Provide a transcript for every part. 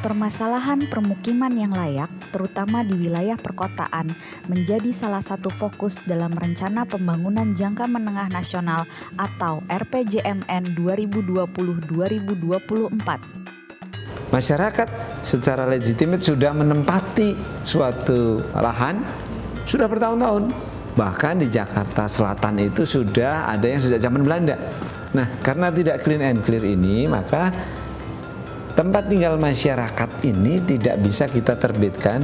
Permasalahan permukiman yang layak, terutama di wilayah perkotaan, menjadi salah satu fokus dalam Rencana Pembangunan Jangka Menengah Nasional atau RPJMN 2020-2024. Masyarakat secara legitimate sudah menempati suatu lahan sudah bertahun-tahun. Bahkan di Jakarta Selatan itu sudah ada yang sejak zaman Belanda. Nah, karena tidak clean and clear ini, maka tempat tinggal masyarakat ini tidak bisa kita terbitkan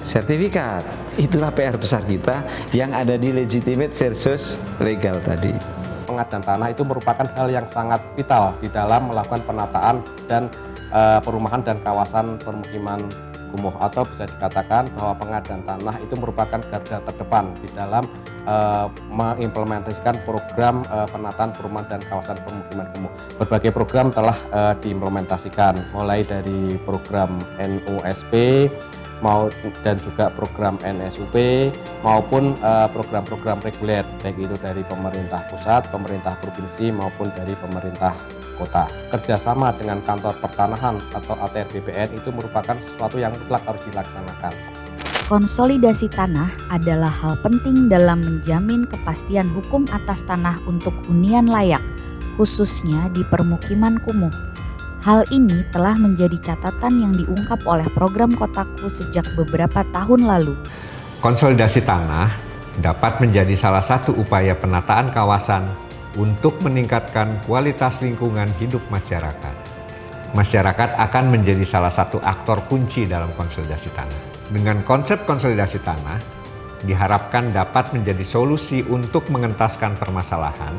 sertifikat. Itulah PR besar kita yang ada di legitimate versus legal tadi. Pengadaan tanah itu merupakan hal yang sangat vital di dalam melakukan penataan dan perumahan dan kawasan permukiman kumuh, atau bisa dikatakan bahwa pengadaan tanah itu merupakan garda terdepan di dalam mengimplementasikan program penataan perumahan dan kawasan permukiman kumuh. Berbagai program telah diimplementasikan, mulai dari program NUSP dan juga program NSUP maupun program-program reguler, baik itu dari pemerintah pusat, pemerintah provinsi maupun dari pemerintah kota. Kerjasama dengan kantor pertanahan atau ATR BPN itu merupakan sesuatu yang mutlak harus dilaksanakan. Konsolidasi tanah adalah hal penting dalam menjamin kepastian hukum atas tanah untuk hunian layak, khususnya di permukiman kumuh. Hal ini telah menjadi catatan yang diungkap oleh program Kotaku sejak beberapa tahun lalu. Konsolidasi tanah dapat menjadi salah satu upaya penataan kawasan untuk meningkatkan kualitas lingkungan hidup masyarakat. Masyarakat akan menjadi salah satu aktor kunci dalam konsolidasi tanah. Dengan konsep konsolidasi tanah, diharapkan dapat menjadi solusi untuk mengentaskan permasalahan,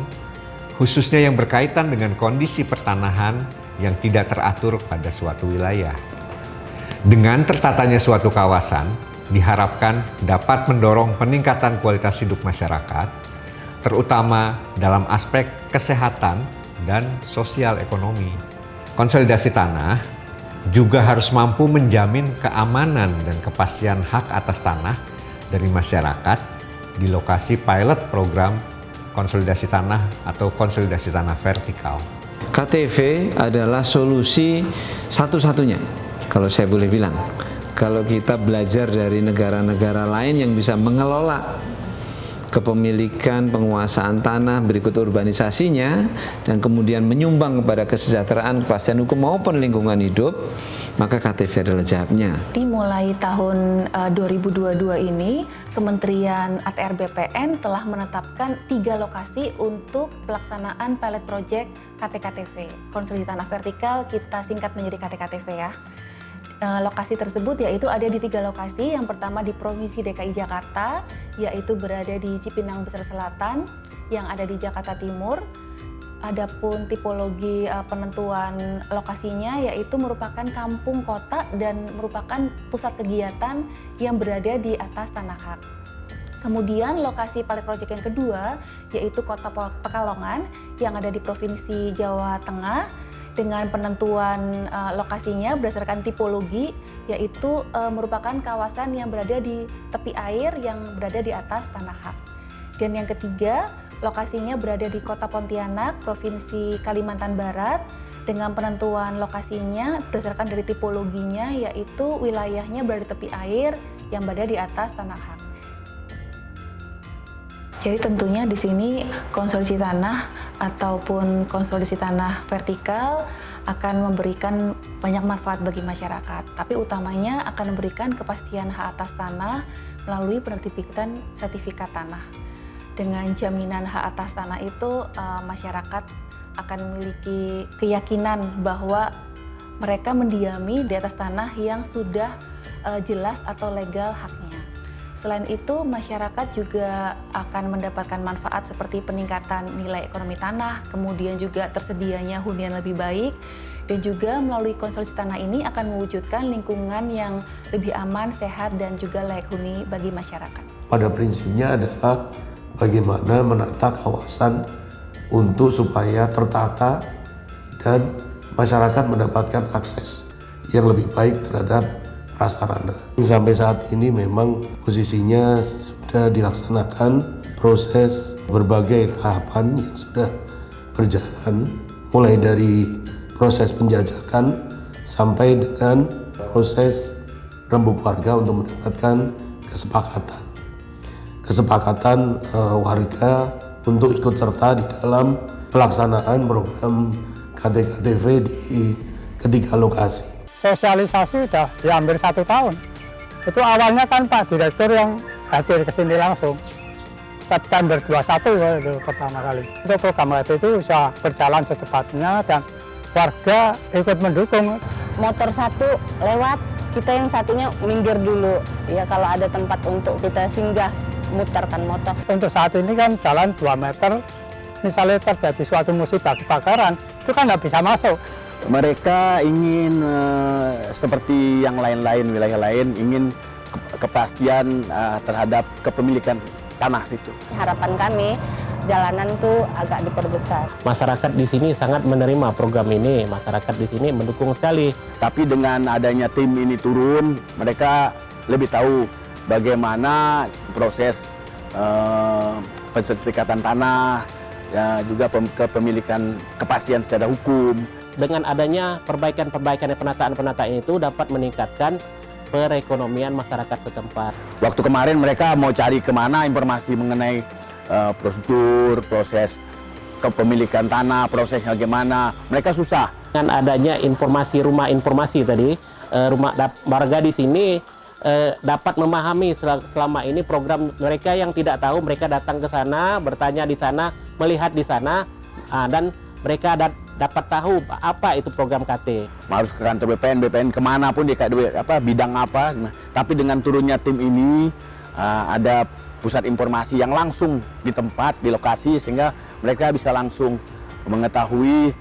khususnya yang berkaitan dengan kondisi pertanahan yang tidak teratur pada suatu wilayah. Dengan tertatanya suatu kawasan, diharapkan dapat mendorong peningkatan kualitas hidup masyarakat, terutama dalam aspek kesehatan dan sosial ekonomi. Konsolidasi tanah juga harus mampu menjamin keamanan dan kepastian hak atas tanah dari masyarakat di lokasi pilot program konsolidasi tanah atau konsolidasi tanah vertikal. KTV adalah solusi satu-satunya, kalau saya boleh bilang. Kalau kita belajar dari negara-negara lain yang bisa mengelola kepemilikan, penguasaan tanah berikut urbanisasinya, dan kemudian menyumbang kepada kesejahteraan, kepastian hukum maupun lingkungan hidup, maka KTV adalah jawabnya. Mulai tahun 2022 ini, Kementerian ATR BPN telah menetapkan 3 lokasi untuk pelaksanaan pilot project KTKTV. Konsolidasi tanah vertikal kita singkat menjadi KTKTV ya. Lokasi tersebut yaitu ada di 3 lokasi. Yang pertama di Provinsi DKI Jakarta, yaitu berada di Cipinang Besar Selatan, yang ada di Jakarta Timur. Adapun tipologi penentuan lokasinya yaitu merupakan kampung kota dan merupakan pusat kegiatan yang berada di atas tanah hak. Kemudian lokasi pilot project yang kedua yaitu Kota Pekalongan yang ada di Provinsi Jawa Tengah, dengan penentuan lokasinya berdasarkan tipologi, yaitu merupakan kawasan yang berada di tepi air yang berada di atas tanah hak. Dan yang ketiga, lokasinya berada di Kota Pontianak, Provinsi Kalimantan Barat, dengan penentuan lokasinya berdasarkan dari tipologinya, yaitu wilayahnya berada di tepi air yang berada di atas tanah hak. Jadi tentunya di sini konsolidasi tanah ataupun konsolidasi tanah vertikal akan memberikan banyak manfaat bagi masyarakat, tapi utamanya akan memberikan kepastian hak atas tanah melalui penerbitan sertifikat tanah. Dengan jaminan hak atas tanah itu, masyarakat akan memiliki keyakinan bahwa mereka mendiami di atas tanah yang sudah jelas atau legal haknya. Selain itu, masyarakat juga akan mendapatkan manfaat seperti peningkatan nilai ekonomi tanah, kemudian juga tersedianya hunian lebih baik, dan juga melalui konsolidasi tanah ini akan mewujudkan lingkungan yang lebih aman, sehat, dan juga layak huni bagi masyarakat. Pada prinsipnya adalah bagaimana menata kawasan untuk supaya tertata dan masyarakat mendapatkan akses yang lebih baik terhadap prasarana. Sampai saat ini memang posisinya sudah dilaksanakan proses berbagai tahapan yang sudah berjalan, mulai dari proses penjajakan, sampai dengan proses rembuk warga untuk mendapatkan kesepakatan warga untuk ikut serta di dalam pelaksanaan program KT-KTV di ketiga lokasi. Sosialisasi sudah hampir 1 tahun. Itu awalnya kan Pak Direktur yang hadir ke sini langsung. September 21 itu pertama kali. Untuk program KT itu bisa berjalan secepatnya dan warga ikut mendukung. Motor satu lewat, kita yang satunya minggir dulu. Ya kalau ada tempat untuk kita singgah, mutarkan motor. Untuk saat ini kan jalan 2 meter, misalnya terjadi suatu musibah kebakaran, itu kan nggak bisa masuk. Mereka ingin seperti yang lain-lain, wilayah lain, ingin kepastian terhadap kepemilikan tanah itu. Harapan kami, jalanan tuh agak diperbesar. Masyarakat di sini sangat menerima program ini, masyarakat di sini mendukung sekali. Tapi dengan adanya tim ini turun, mereka lebih tahu bagaimana proses pensertifikatan tanah, ya, juga kepemilikan kepastian secara hukum. Dengan adanya perbaikan-perbaikan penataan-penataan itu dapat meningkatkan perekonomian masyarakat setempat. Waktu kemarin mereka mau cari kemana informasi mengenai prosedur, proses kepemilikan tanah, prosesnya bagaimana, mereka susah. Dengan adanya informasi rumah informasi tadi, warga di sini dapat memahami selama ini program. Mereka yang tidak tahu, mereka datang ke sana, bertanya di sana, melihat di sana, dan mereka dapat tahu apa itu program KT. Harus ke kantor BPN kemana pun dia bidang apa. Nah, tapi dengan turunnya tim ini ada pusat informasi yang langsung di tempat, di lokasi, sehingga mereka bisa langsung mengetahui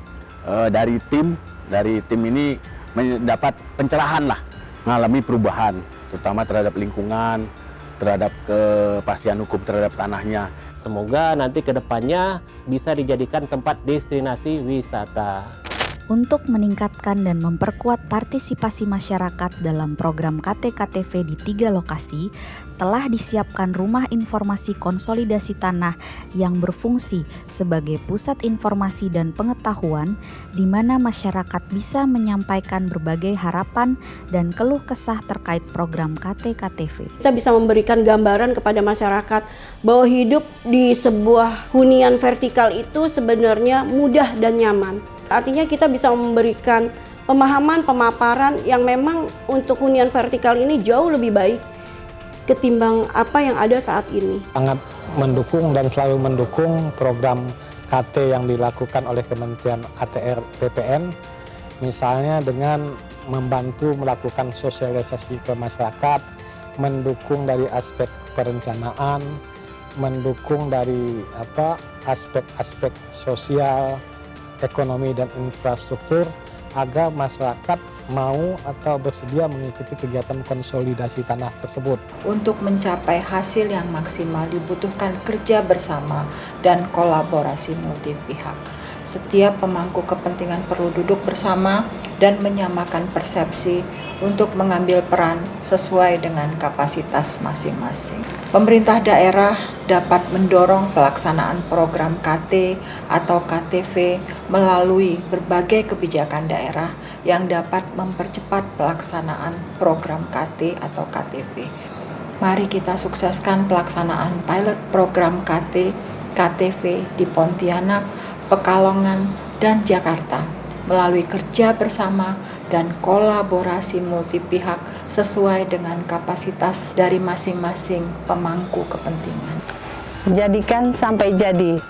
dari tim ini mendapat pencerahan lah, mengalami perubahan, terutama terhadap lingkungan, terhadap kepastian hukum terhadap tanahnya. Semoga nanti ke depannya bisa dijadikan tempat destinasi wisata. Untuk meningkatkan dan memperkuat partisipasi masyarakat dalam program KT-KTV di 3 lokasi, telah disiapkan rumah informasi konsolidasi tanah yang berfungsi sebagai pusat informasi dan pengetahuan di mana masyarakat bisa menyampaikan berbagai harapan dan keluh kesah terkait program KT-KTV. Kita bisa memberikan gambaran kepada masyarakat bahwa hidup di sebuah hunian vertikal itu sebenarnya mudah dan nyaman. Artinya kita bisa memberikan pemaparan yang memang untuk hunian vertikal ini jauh lebih baik ketimbang apa yang ada saat ini. Sangat mendukung dan selalu mendukung program KT yang dilakukan oleh Kementerian ATR BPN, misalnya dengan membantu melakukan sosialisasi ke masyarakat, mendukung dari aspek perencanaan, mendukung dari aspek-aspek sosial, ekonomi dan infrastruktur agar masyarakat mau atau bersedia mengikuti kegiatan konsolidasi tanah tersebut. Untuk mencapai hasil yang maksimal dibutuhkan kerja bersama dan kolaborasi multi pihak. Setiap pemangku kepentingan perlu duduk bersama dan menyamakan persepsi untuk mengambil peran sesuai dengan kapasitas masing-masing. Pemerintah daerah dapat mendorong pelaksanaan program KT atau KTV melalui berbagai kebijakan daerah yang dapat mempercepat pelaksanaan program KT atau KTV. Mari kita sukseskan pelaksanaan pilot program KT, KTV di Pontianak, Pekalongan, dan Jakarta melalui kerja bersama dan kolaborasi multi pihak sesuai dengan kapasitas dari masing-masing pemangku kepentingan. Jadikan sampai jadi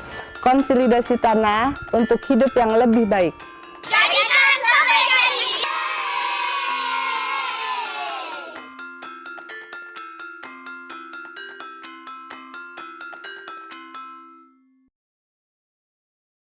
konsolidasi tanah untuk hidup yang lebih baik.